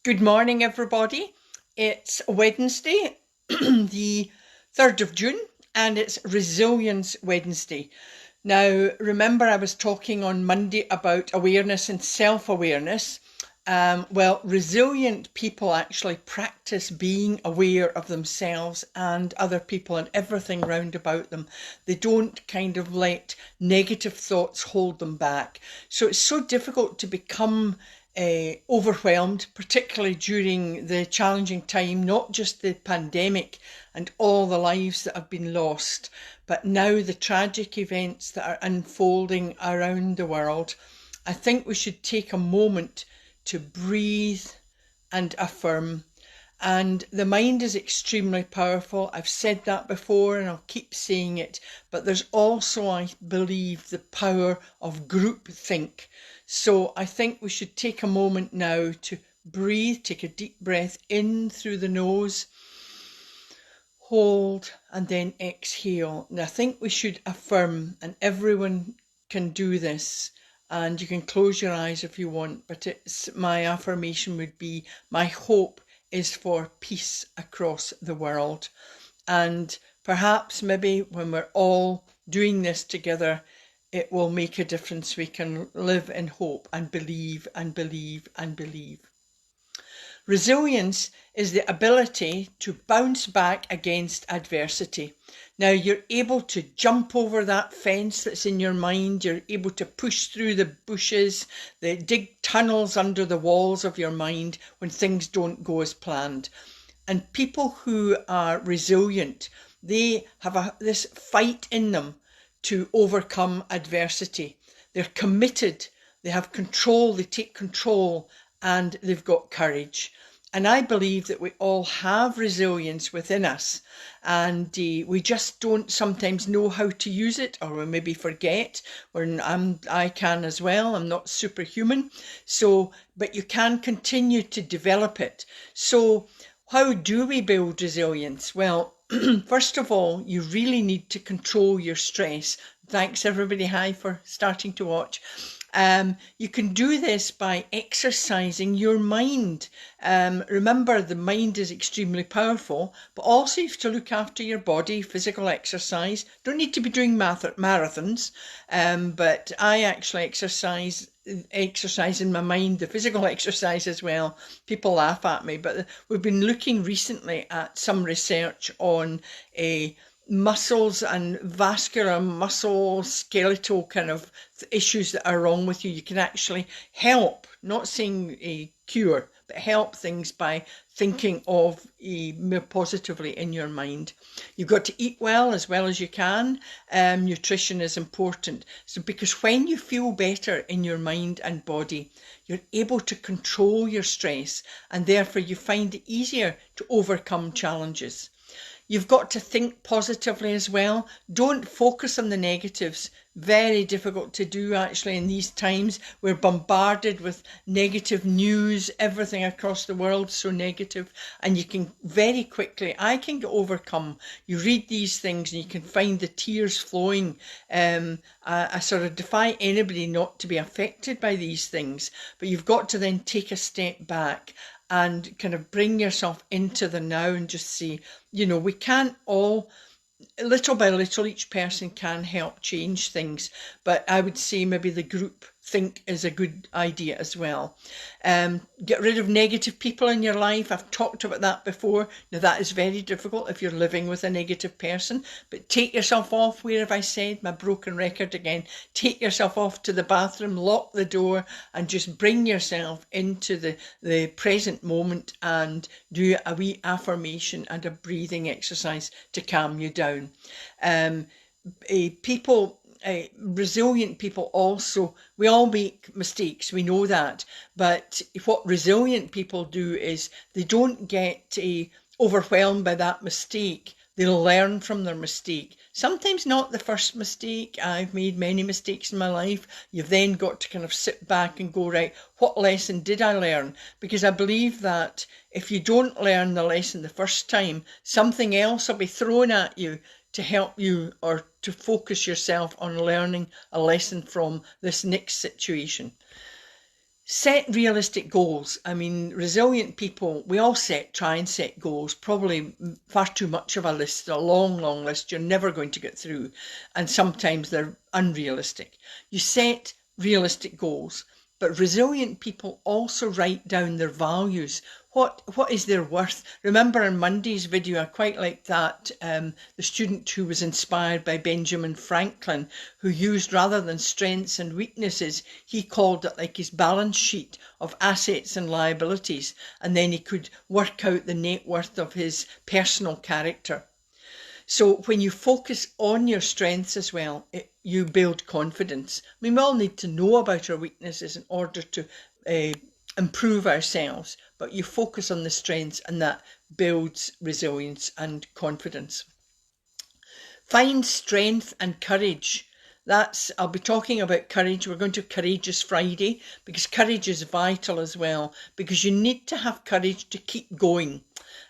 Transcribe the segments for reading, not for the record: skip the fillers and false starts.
Good morning, everybody. It's Wednesday, the 3rd of June, and it's Resilience Wednesday. Now, remember, I was talking on Monday about awareness and self-awareness. Resilient people actually practice being aware of themselves and other people and everything round about them. They don't kind of let negative thoughts hold them back. So it's so difficult to become overwhelmed, particularly during the challenging time, not just the pandemic and all the lives that have been lost, but now the tragic events that are unfolding around the world. I think we should take a moment to breathe and affirm. And the mind is extremely powerful. I've said that before and I'll keep saying it. But there's also, I believe, the power of group think. So I think we should take a moment now to breathe, take a deep breath in through the nose, hold, and then exhale. And I think we should affirm, and everyone can do this. And you can close your eyes if you want, but my affirmation would be, my hope is for peace across the world. And perhaps maybe when we're all doing this together, it will make a difference. We can live in hope and believe and believe and believe. Resilience is the ability to bounce back against adversity. Now you're able to jump over that fence that's in your mind. You're able to push through the bushes, dig tunnels under the walls of your mind when things don't go as planned. And people who are resilient, they have this fight in them to overcome adversity. They're committed, they have control, they take control, and they've got courage. And I believe that we all have resilience within us, and we just don't sometimes know how to use it, or we maybe forget. I can as well, I'm not superhuman. But you can continue to develop it. So how do we build resilience? Well, first of all, you really need to control your stress. Thanks everybody, hi, for starting to watch. You can do this by exercising your mind. Remember, the mind is extremely powerful, but also you have to look after your body, physical exercise. Don't need to be doing marathons, but I actually exercise in my mind, the physical exercise as well. People laugh at me, but we've been looking recently at some research on muscles and vascular muscle skeletal kind of issues that are wrong with you. You can actually help, not saying a cure, but help things by thinking of more positively in your mind. You've got to eat well as you can. Nutrition is important. So because when you feel better in your mind and body, you're able to control your stress, and therefore you find it easier to overcome challenges. You've got to think positively as well. Don't focus on the negatives. Very difficult to do actually in these times. We're bombarded with negative news, everything across the world so negative, and you can very quickly, I can overcome. You read these things and you can find the tears flowing. I sort of defy anybody not to be affected by these things, but you've got to then take a step back and kind of bring yourself into the now and just see, we can't all, little by little, each person can help change things. But I would say maybe the group think is a good idea as well. Get rid of negative people in your life. I've talked about that before. Now that is very difficult if you're living with a negative person, but take yourself off. Where have I said my broken record again? Take yourself off to the bathroom, lock the door, and just bring yourself into the present moment and do a wee affirmation and a breathing exercise to calm you down. Resilient people also, we all make mistakes, we know that, but what resilient people do is they don't get overwhelmed by that mistake. They'll learn from their mistake. Sometimes not the first mistake. I've made many mistakes in my life. You've then got to kind of sit back and go, right, what lesson did I learn? Because I believe that if you don't learn the lesson the first time, something else will be thrown at you to help you or to focus yourself on learning a lesson from this next situation. Set realistic goals. I mean, resilient people, we all try and set goals, probably far too much of a list, a long, long list you're never going to get through. And sometimes they're unrealistic. You set realistic goals, but resilient people also write down their values. What is their worth? Remember in Monday's video, I quite liked that, the student who was inspired by Benjamin Franklin, who used, rather than strengths and weaknesses, he called it like his balance sheet of assets and liabilities, and then he could work out the net worth of his personal character. So when you focus on your strengths as well, you build confidence. I mean, we all need to know about our weaknesses in order to improve ourselves, but you focus on the strengths and that builds resilience and confidence. Find strength and courage. I'll be talking about courage. We're going to Courageous Friday, because courage is vital as well, because you need to have courage to keep going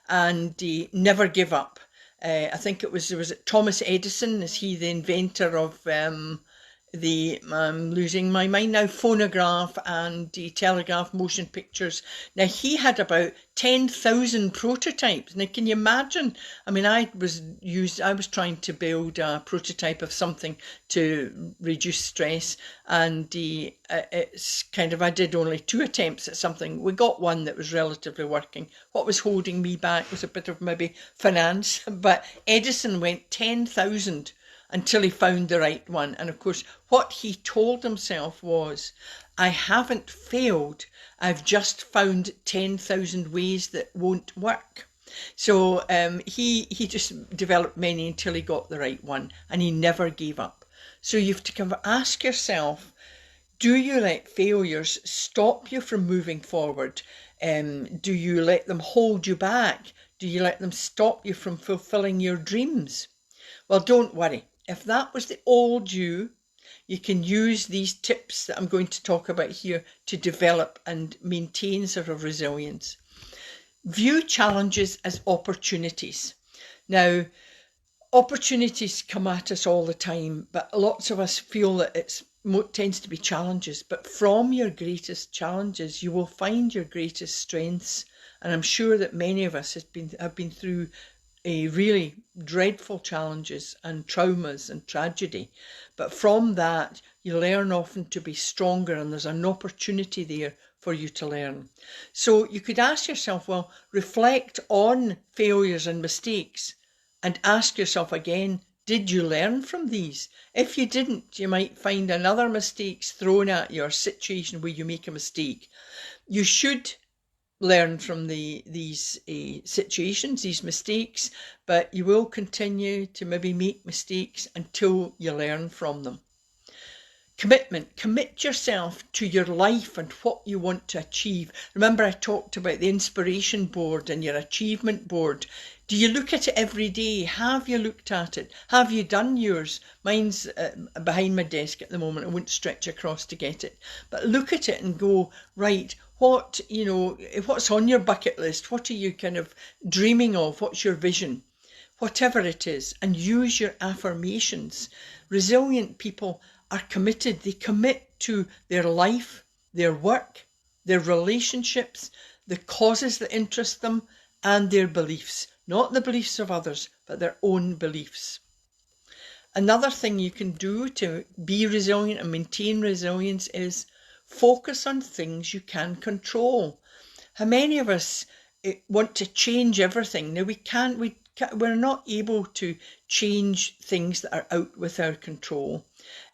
and never give up. I think was it Thomas Edison? Is he the inventor of I'm losing my mind now, phonograph and the telegraph motion pictures? Now, he had about 10,000 prototypes. Now, can you imagine? I mean, I was trying to build a prototype of something to reduce stress, and it's kind of, I did only 2 attempts at something. We got one that was relatively working. What was holding me back was a bit of maybe finance, but Edison went 10,000 until he found the right one. And of course, what he told himself was, I haven't failed, I've just found 10,000 ways that won't work. So he just developed many until he got the right one, and he never gave up. So you have to kind of ask yourself, do you let failures stop you from moving forward? Do you let them hold you back? Do you let them stop you from fulfilling your dreams? Well, don't worry. If that was the old you can use these tips that I'm going to talk about here to develop and maintain sort of resilience. View challenges as opportunities. Now, opportunities come at us all the time, but lots of us feel that it tends to be challenges. But from your greatest challenges, you will find your greatest strengths. And I'm sure that many of us have been through really dreadful challenges and traumas and tragedy. But from that, you learn often to be stronger, and there's an opportunity there for you to learn. So you could ask yourself, well, reflect on failures and mistakes and ask yourself again, did you learn from these? If you didn't, you might find another mistake thrown at your situation where you make a mistake. You should learn from these situations, these mistakes, but you will continue to maybe make mistakes until you learn from them. Commitment. Commit yourself to your life and what you want to achieve. Remember, I talked about the inspiration board and your achievement board. Do you look at it every day? Have you looked at it? Have you done yours? Mine's behind my desk at the moment. I won't stretch across to get it. But look at it and go, right, what's on your bucket list? What are you kind of dreaming of? What's your vision? Whatever it is, and use your affirmations. Resilient people are committed. They commit to their life, their work, their relationships, the causes that interest them, and their beliefs. Not the beliefs of others, but their own beliefs. Another thing you can do to be resilient and maintain resilience is focus on things you can control. How many of us want to change everything? Now, we're not able to change things that are out with our control.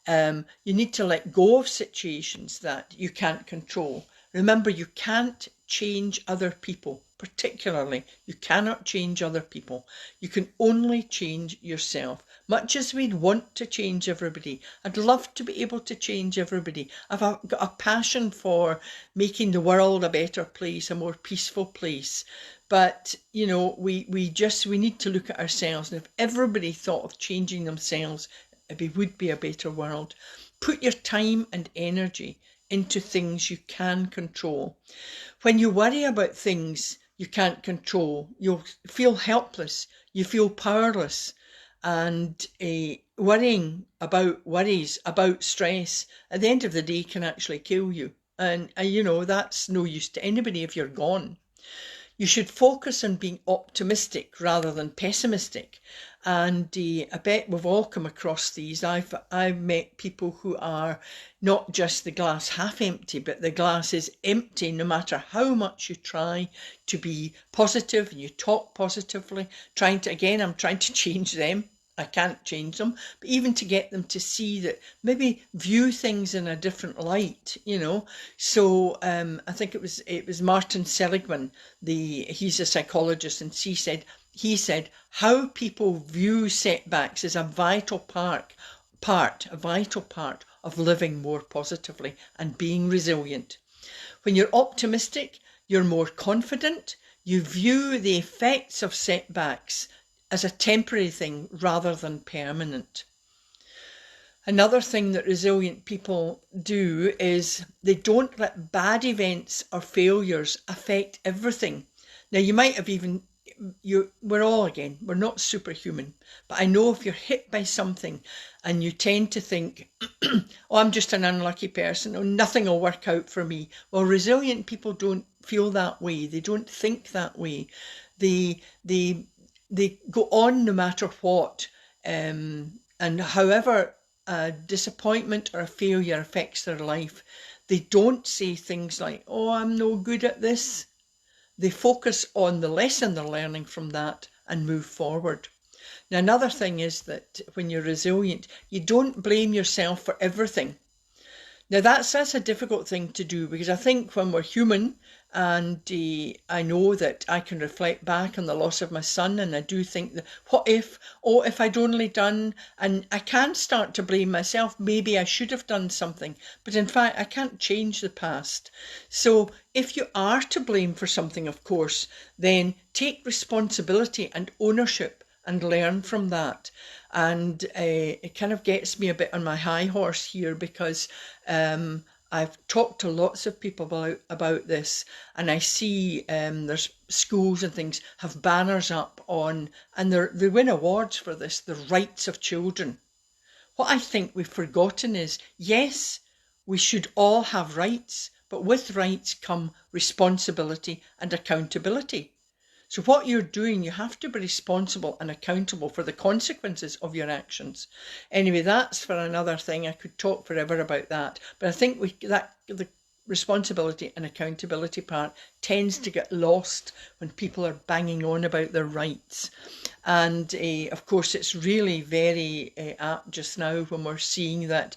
You need to let go of situations that you can't control. Remember, you can't change other people. Particularly, you cannot change other people. You can only change yourself. Much as we'd want to change everybody, I'd love to be able to change everybody. I've got a passion for making the world a better place, a more peaceful place. But, we need to look at ourselves. And if everybody thought of changing themselves, it would be a better world. Put your time and energy into things you can control. When you worry about things you can't control, you'll feel helpless, you feel powerless, and worrying about worries, about stress, at the end of the day can actually kill you. And you know, that's no use to anybody if you're gone. You should focus on being optimistic rather than pessimistic. And I bet we've all come across these. I've met people who are not just the glass half empty, but the glass is empty no matter how much you try to be positive and you talk positively. I'm trying to change them. I can't change them, but even to get them to see that, maybe view things in a different light, you know. So I think it was Martin Seligman, he's a psychologist, and he said how people view setbacks is a vital part of living more positively and being resilient. When you're optimistic, you're more confident. You view the effects of setbacks as a temporary thing rather than permanent. Another thing that resilient people do is they don't let bad events or failures affect everything. Now, you might have we're not superhuman, but I know if you're hit by something and you tend to think, oh, I'm just an unlucky person, or nothing will work out for me. Well, resilient people don't feel that way. They don't think that way. They go on no matter what, and however a disappointment or a failure affects their life, they don't say things like, oh, I'm no good at this. They focus on the lesson they're learning from that and move forward. Now, another thing is that when you're resilient, you don't blame yourself for everything. Now, that's a difficult thing to do, because I think when we're human, and I know that I can reflect back on the loss of my son, and I do think that, if I'd only done, and I can start to blame myself, maybe I should have done something, but in fact I can't change the past. So if you are to blame for something, of course, then take responsibility and ownership and learn from that. And it kind of gets me a bit on my high horse here, because I've talked to lots of people about this, and I see there's schools and things have banners up on, and they win awards for this, the rights of children. What I think we've forgotten is, yes, we should all have rights, but with rights come responsibility and accountability. So what you're doing, you have to be responsible and accountable for the consequences of your actions. Anyway, that's for another thing. I could talk forever about that. But I think the responsibility and accountability part tends to get lost when people are banging on about their rights. And of course, it's really very apt just now when we're seeing that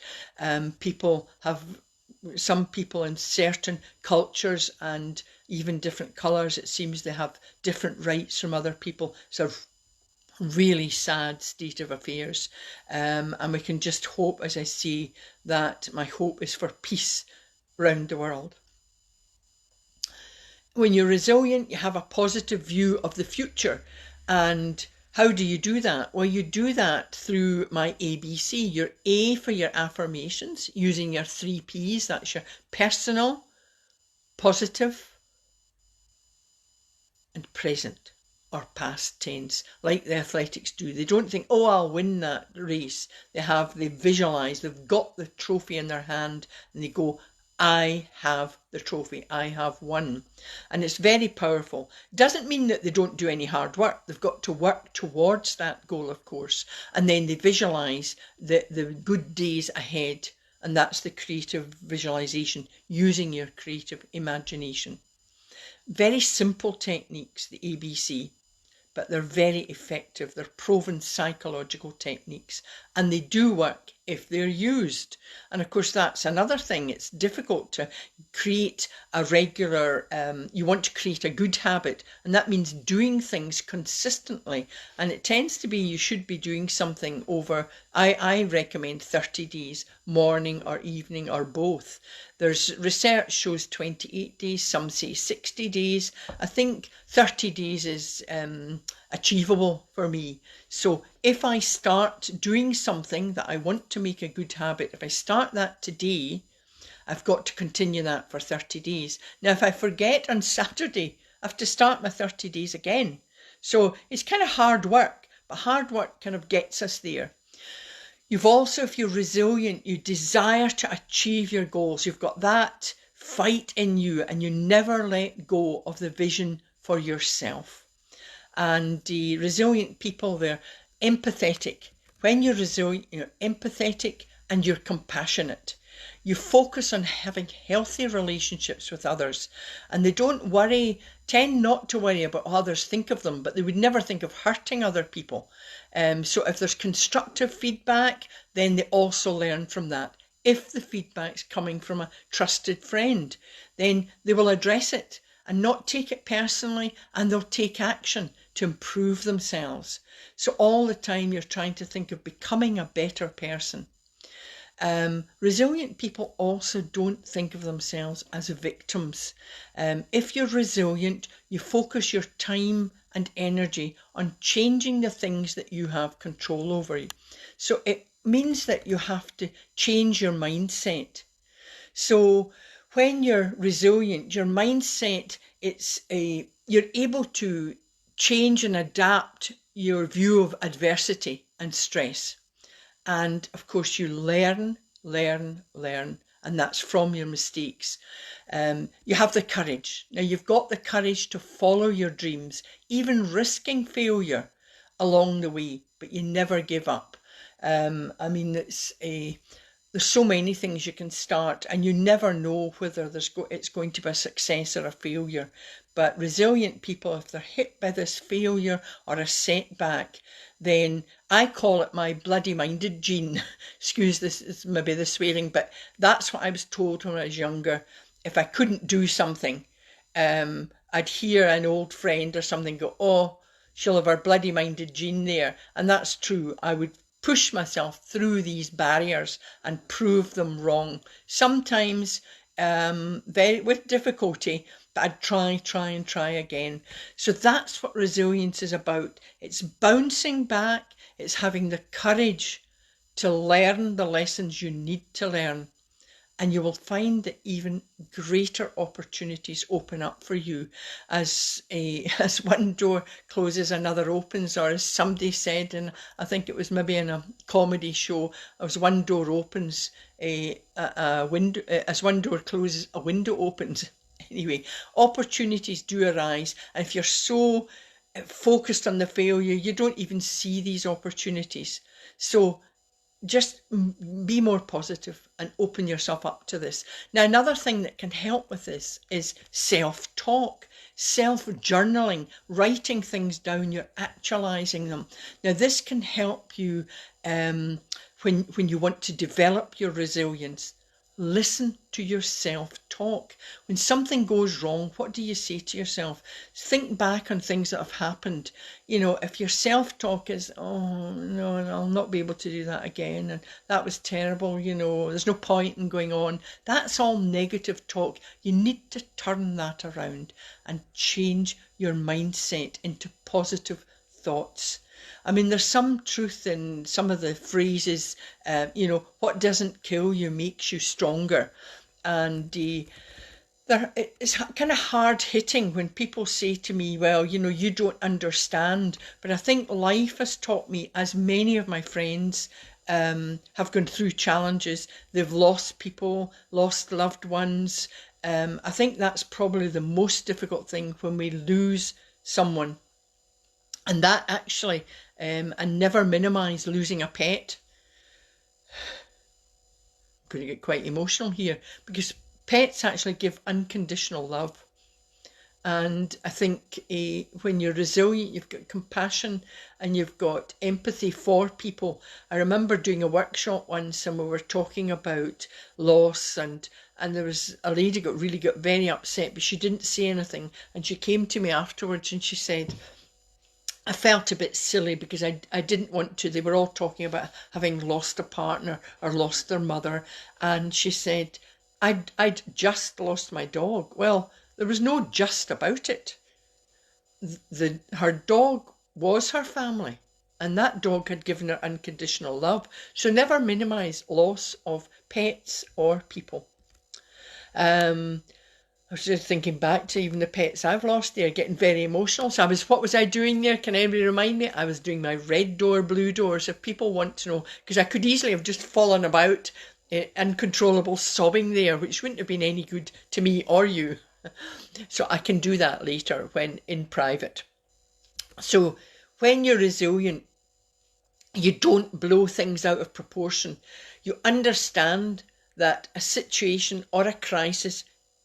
some people in certain cultures and even different colours, it seems they have different rights from other people. It's a really sad state of affairs. And we can just hope, as I say, that my hope is for peace around the world. When you're resilient, you have a positive view of the future. And how do you do that? Well, you do that through my ABC. Your A for your affirmations, using your 3 Ps. That's your personal, positive, and present, or past tense, like the athletics do. They don't think, oh, I'll win that race. They visualise, they've got the trophy in their hand, and they go, I have the trophy, I have won. And it's very powerful. It doesn't mean that they don't do any hard work. They've got to work towards that goal, of course. And then they visualise the good days ahead. And that's the creative visualisation, using your creative imagination. Very simple techniques, the ABC, but they're very effective. They're proven psychological techniques, and they do work if they're used. And of course, that's another thing. It's difficult to create a regular, you want to create a good habit, and that means doing things consistently. And it tends to be, you should be doing something over, I recommend 30 days, morning or evening or both. There's research shows 28 days, some say 60 days. I think 30 days is achievable for me. So if I start doing something that I want to make a good habit, if I start that today, I've got to continue that for 30 days. Now, if I forget on Saturday, I have to start my 30 days again. So it's kind of hard work, but hard work kind of gets us there. You've also, if you're resilient, you desire to achieve your goals. You've got that fight in you, and you never let go of the vision for yourself. And the resilient people, they're empathetic. When you're resilient, you're empathetic and you're compassionate. You focus on having healthy relationships with others, and they don't tend not to worry about what others think of them, but they would never think of hurting other people. So if there's constructive feedback, then they also learn from that. If the feedback's coming from a trusted friend, then they will address it and not take it personally, and they'll take action to improve themselves. So all the time you're trying to think of becoming a better person. Resilient people also don't think of themselves as victims. If you're resilient, you focus your time and energy on changing the things that you have control over. So it means that you have to change your mindset. So when you're resilient, your mindset, you're able to change and adapt your view of adversity and stress. And of course you learn, and that's from your mistakes. You have the courage. Now you've got the courage to follow your dreams, even risking failure along the way, but you never give up. There's so many things you can start, and you never know whether it's going to be a success or a failure. But resilient people, if they're hit by this failure or a setback, then I call it my bloody minded gene. Excuse this, maybe the swearing, but that's what I was told when I was younger. If I couldn't do something, I'd hear an old friend or something go, "Oh, she'll have her bloody minded gene there." And that's true. I would push myself through these barriers and prove them wrong. Sometimes with difficulty, but I'd try again. So that's what resilience is about. It's bouncing back. It's having the courage to learn the lessons you need to learn. And you will find that even greater opportunities open up for you as one door closes, another opens, or as somebody said, and I think it was maybe in a comedy show, as one door opens, as one door closes, a window opens. Anyway, opportunities do arise, and if you're so focused on the failure, you don't even see these opportunities. So just be more positive and open yourself up to this. Now, another thing that can help with this is self-talk, self-journaling, writing things down, you're actualizing them. Now, this can help you when you want to develop your resilience. Listen to your self-talk. When something goes wrong, what do you say to yourself? Think back on things that have happened. You know, if your self-talk is, "Oh, no, I'll not be able to do that again, and that was terrible, there's no point in going on." That's all negative talk. You need to turn that around and change your mindset into positive thoughts. I mean, there's some truth in some of the phrases, what doesn't kill you makes you stronger. And it's kind of hard hitting when people say to me, "Well, you don't understand." But I think life has taught me, as many of my friends have gone through challenges. They've lost people, lost loved ones. I think that's probably the most difficult thing, when we lose someone. And that actually, and never minimise losing a pet. I'm going to get quite emotional here, because pets actually give unconditional love. And I think when you're resilient, you've got compassion and you've got empathy for people. I remember doing a workshop once, and we were talking about loss, and there was a lady got very upset, but she didn't say anything. And she came to me afterwards and she said, "I felt a bit silly because I didn't want to." They were all talking about having lost a partner or lost their mother. And she said, I'd just lost my dog. Well, there was no just about it. Her dog was her family, and that dog had given her unconditional love. So never minimise loss of pets or people. I was just thinking back to even the pets I've lost. They're getting very emotional. So what was I doing there? Can anybody remind me? I was doing my red door, blue doors. If people want to know, because I could easily have just fallen about uncontrollable sobbing there, which wouldn't have been any good to me or you. So I can do that later when in private. So when you're resilient, you don't blow things out of proportion. You understand that a situation or a crisis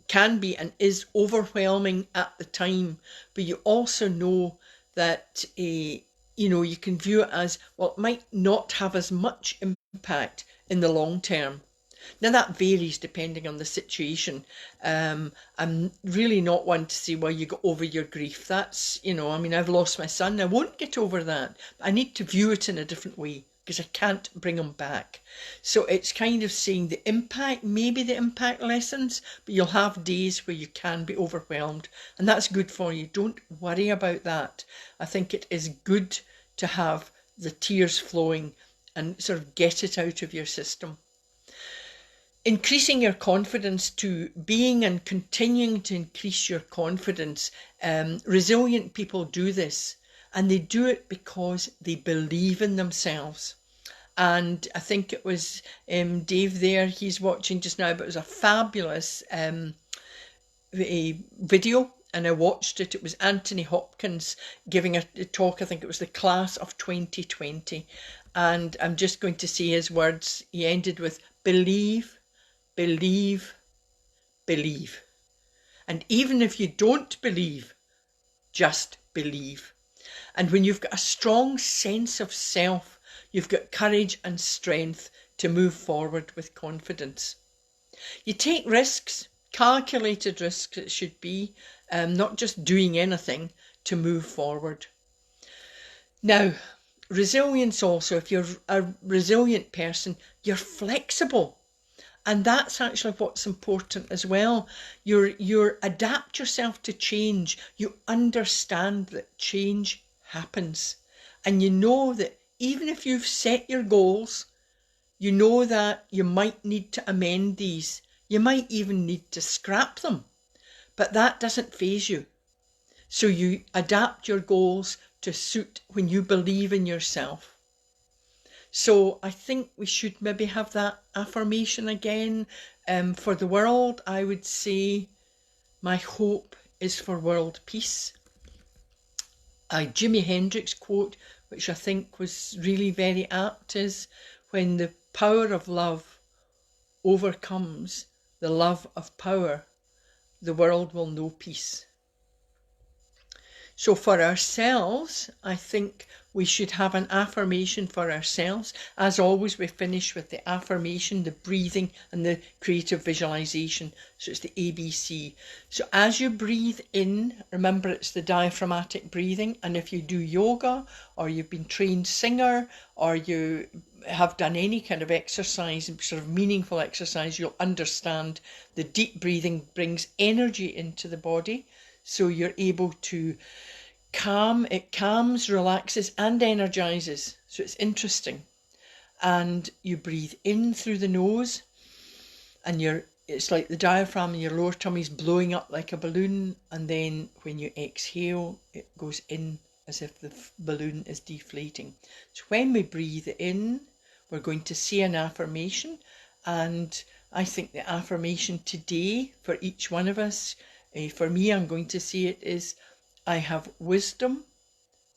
can be and is overwhelming at the time, but you also know that you can view it as, well, it might not have as much impact in the long term. Now that varies depending on the situation. I'm really not one to say, well, you got over your grief. That's, I've lost my son. I won't get over that. But I need to view it in a different way because I can't bring him back. So it's kind of saying the impact, maybe the impact lessens, but you'll have days where you can be overwhelmed. And that's good for you. Don't worry about that. I think it is good to have the tears flowing and sort of get it out of your system. Increasing your confidence, to being and continuing to increase your confidence. Resilient people do this, and they do it because they believe in themselves. And I think it was Dave there, he's watching just now, but it was a fabulous video, and I watched it. It was Anthony Hopkins giving a talk. I think it was the class of 2020. And I'm just going to say his words. He ended with, believe, believe, believe. And even if you don't believe, just believe. And when you've got a strong sense of self, you've got courage and strength to move forward with confidence. You take risks, calculated risks it should be, not just doing anything to move forward. Now, resilience also, if you're a resilient person, you're flexible. And that's actually what's important as well. You adapt yourself to change. You understand that change happens. And you know that even if you've set your goals, you know that you might need to amend these. You might even need to scrap them. But that doesn't faze you. So you adapt your goals to suit when you believe in yourself. So I think we should maybe have that affirmation again. For the world, I would say, my hope is for world peace. A Jimi Hendrix quote, which I think was really very apt, is, when the power of love overcomes the love of power, the world will know peace. So for ourselves, I think we should have an affirmation for ourselves. As always, we finish with the affirmation, the breathing, and the creative visualization. So it's the ABC. So as you breathe in, remember it's the diaphragmatic breathing. And if you do yoga, or you've been trained singer, or you have done any kind of exercise, sort of meaningful exercise, you'll understand the deep breathing brings energy into the body. So you're able to it calms, relaxes, and energizes. So it's interesting. And you breathe in through the nose, and it's like the diaphragm in your lower tummy is blowing up like a balloon. And then when you exhale, it goes in as if the balloon is deflating. So when we breathe in, we're going to say an affirmation. And I think the affirmation today for each one of us, for me, I'm going to say it is, I have wisdom,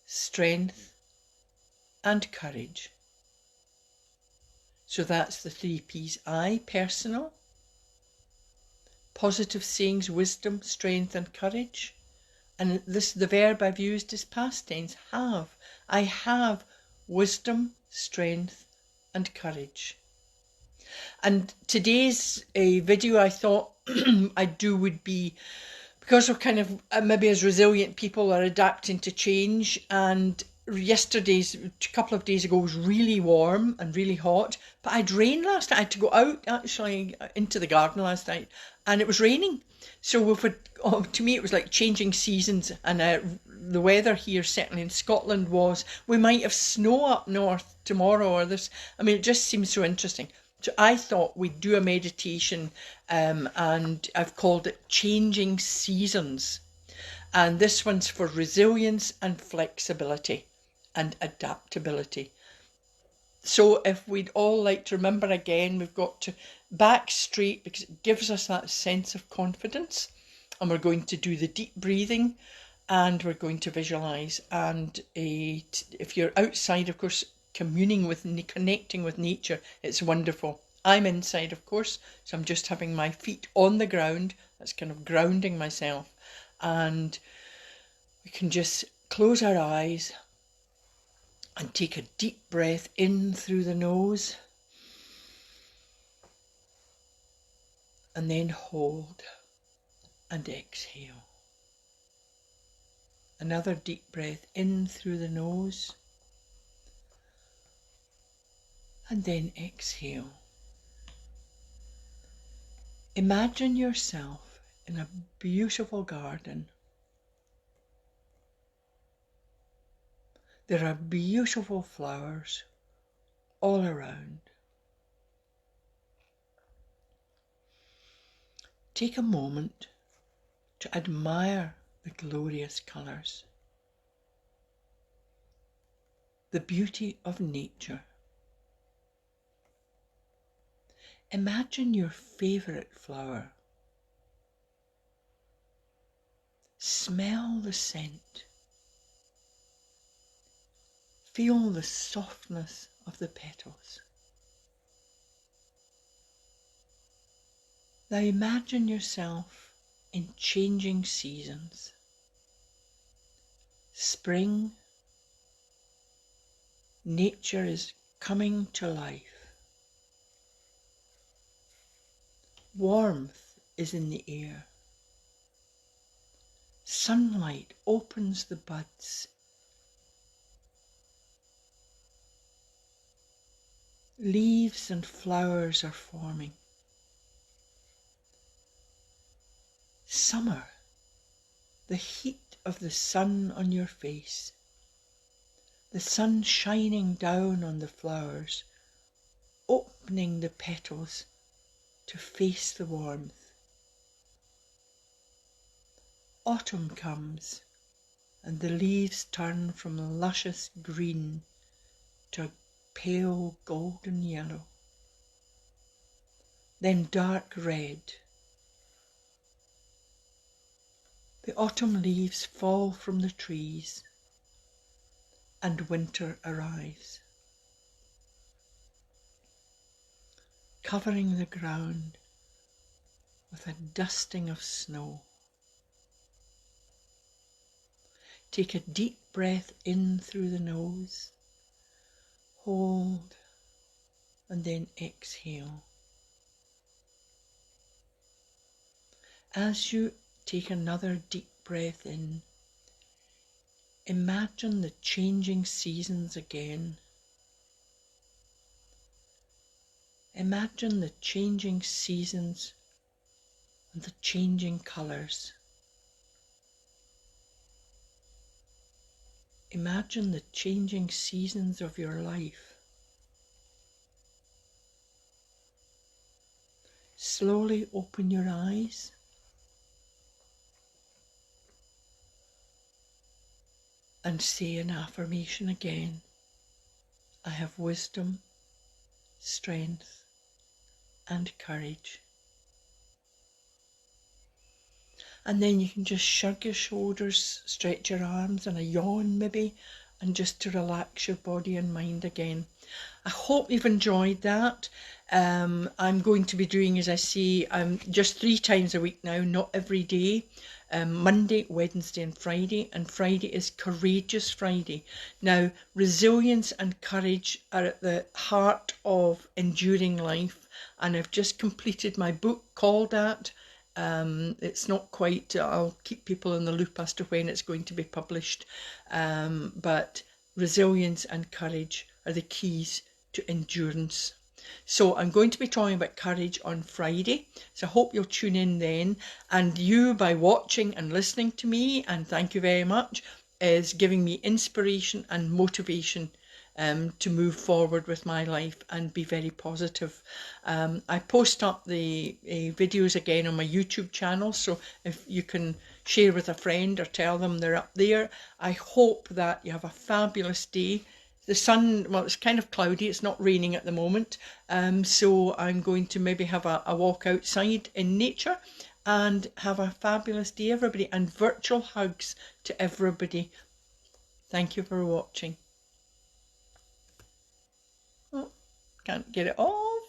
strength, and courage. So that's the 3 P's. I, personal, positive sayings, wisdom, strength, and courage. And the verb I've used is past tense, have. I have wisdom, strength, and courage. And today's video, I thought I'd do would be, because we're kind of, maybe as resilient people, are adapting to change. And a couple of days ago, was really warm and really hot, but I'd rain last night. I had to go out actually into the garden last night, and it was raining. So to me, it was like changing seasons. And the weather here, certainly in Scotland, we might have snow up north tomorrow or this. I mean, it just seems so interesting. So I thought we'd do a meditation, and I've called it Changing Seasons. And this one's for resilience and flexibility and adaptability. So if we'd all like to remember again, we've got to back straight because it gives us that sense of confidence. And we're going to do the deep breathing and we're going to visualize. And if you're outside, of course, connecting with nature, it's wonderful. I'm inside, of course, so I'm just having my feet on the ground. That's kind of grounding myself. And we can just close our eyes and take a deep breath in through the nose and then hold and exhale. Another deep breath in through the nose and then exhale. Imagine yourself in a beautiful garden. There are beautiful flowers all around. Take a moment to admire the glorious colours, the beauty of nature. Imagine your favourite flower. Smell the scent. Feel the softness of the petals. Now imagine yourself in changing seasons. Spring, nature is coming to life. Warmth is in the air. Sunlight opens the buds. Leaves and flowers are forming. Summer, the heat of the sun on your face, the sun shining down on the flowers, opening the petals to face the warmth. Autumn comes and the leaves turn from luscious green to a pale golden yellow, then dark red. The autumn leaves fall from the trees and winter arrives, covering the ground with a dusting of snow. Take a deep breath in through the nose, hold, and then exhale. As you take another deep breath in, imagine the changing seasons again. Imagine the changing seasons and the changing colours. Imagine the changing seasons of your life. Slowly open your eyes and say an affirmation again. I have wisdom, strength, and courage. And then you can just shrug your shoulders, stretch your arms and a yawn maybe, and just to relax your body and mind again. I hope you've enjoyed that. I'm going to be doing, as I say, just 3 times a week now, not every day. Monday, Wednesday and Friday is Courageous Friday. Now, resilience and courage are at the heart of enduring life, and I've just completed my book called that. It's not quite, I'll keep people in the loop as to when it's going to be published, but resilience and courage are the keys to endurance. So I'm going to be talking about courage on Friday, so I hope you'll tune in then. And you, by watching and listening to me, and thank you very much, is giving me inspiration and motivation to move forward with my life and be very positive. I post up the videos again on my YouTube channel, so if you can share with a friend or tell them they're up there. I hope that you have a fabulous day. the sun, well, it's kind of cloudy, it's not raining at the moment, so I'm going to maybe have a walk outside in nature and have a fabulous day, everybody, and virtual hugs to everybody. Thank you for watching. Oh, can't get it off.